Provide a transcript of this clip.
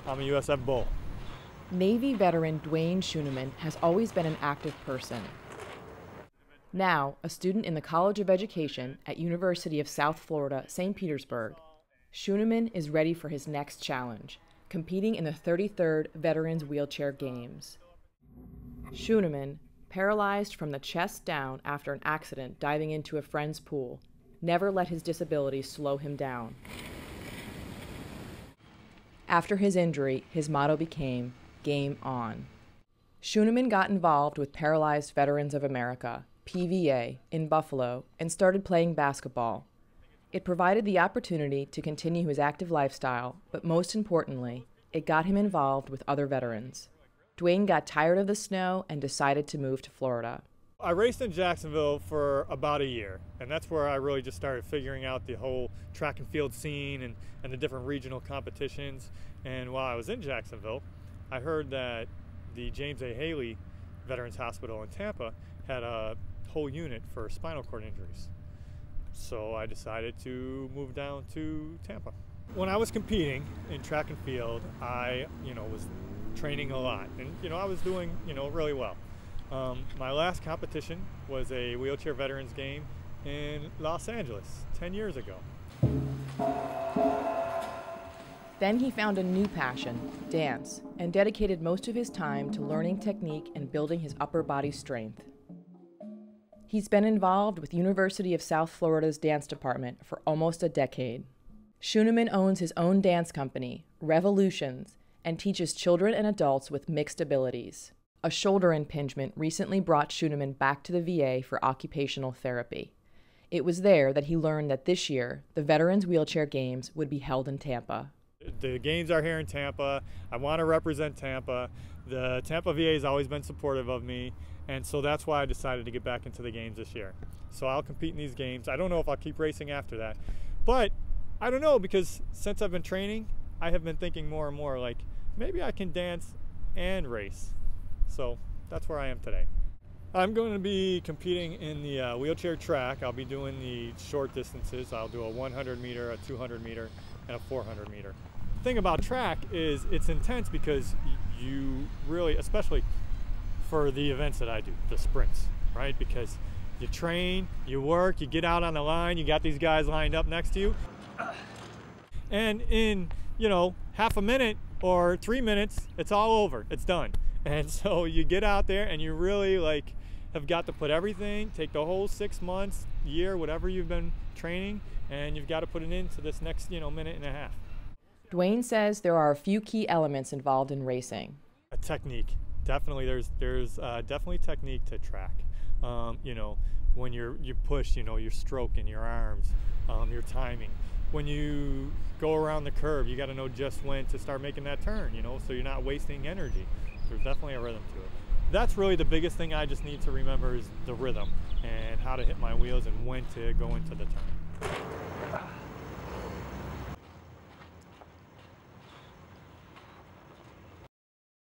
I'm a USF Bull. Navy veteran Dwayne Scheuneman has always been an active person. Now, a student in the College of Education at University of South Florida, St. Petersburg, Scheuneman is ready for his next challenge, competing in the 33rd Veterans Wheelchair Games. Scheuneman, paralyzed from the chest down after an accident diving into a friend's pool, never let his disability slow him down. After his injury, his motto became, "Game on." Scheuneman got involved with Paralyzed Veterans of America, PVA, in Buffalo and started playing basketball. It provided the opportunity to continue his active lifestyle, but most importantly, it got him involved with other veterans. Dwayne got tired of the snow and decided to move to Florida. I raced in Jacksonville for about a year, and that's where I really just started figuring out the whole track and field scene and the different regional competitions. And while I was in Jacksonville, I heard that the James A. Haley Veterans Hospital in Tampa had a whole unit for spinal cord injuries. So I decided to move down to Tampa. When I was competing in track and field, I was training a lot, and I was doing really well. My last competition was a wheelchair veterans game in Los Angeles 10 years ago. Then he found a new passion, dance, and dedicated most of his time to learning technique and building his upper body strength. He's been involved with University of South Florida's dance department for almost a decade. Scheuneman owns his own dance company, Revolutions, and teaches children and adults with mixed abilities. A shoulder impingement recently brought Scheuneman back to the VA for occupational therapy. It was there that he learned that this year, the Veterans Wheelchair Games would be held in Tampa. The games are here in Tampa. I want to represent Tampa. The Tampa VA has always been supportive of me, and so that's why I decided to get back into the games this year. So I'll compete in these games. I don't know if I'll keep racing after that, but I don't know, because since I've been training, I have been thinking more and more like maybe I can dance and race. So that's where I am today. I'm going to be competing in the wheelchair track. I'll be doing the short distances. I'll do a 100 meter, a 200 meter, and a 400 meter. The thing about track is it's intense because you really, especially for the events that I do, the sprints, right? Because you train, you work, you get out on the line, you got these guys lined up next to you. And in, half a minute or 3 minutes, it's all over, it's done. And so you get out there and you really have got to put everything, take the whole 6 months, year, whatever you've been training, and you've got to put it into this next, minute and a half. Dwayne says there are a few key elements involved in racing. A technique, definitely. There's definitely technique to track. When you push, your stroke in your arms, your timing. When you go around the curve, you got to know just when to start making that turn, so you're not wasting energy. There's definitely a rhythm to it. That's really the biggest thing I just need to remember is the rhythm and how to hit my wheels and when to go into the turn.